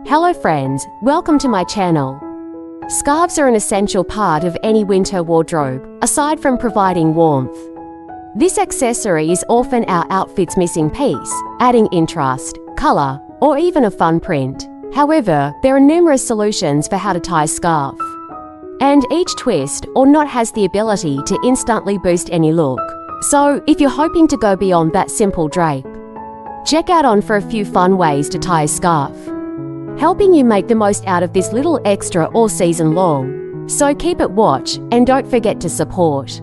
Hello friends, welcome to my channel. Scarves are an essential part of any winter wardrobe, aside from providing warmth. This accessory is often our outfit's missing piece, adding interest, color, or even a fun print. However, there are numerous solutions for how to tie a scarf. And each twist or knot has the ability to instantly boost any look. So, if you're hoping to go beyond that simple drape, check out on for a few fun ways to tie a scarf, helping you make the most out of this little extra all season long. So keep it watch and don't forget to support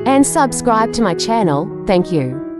and subscribe to my channel. Thank you.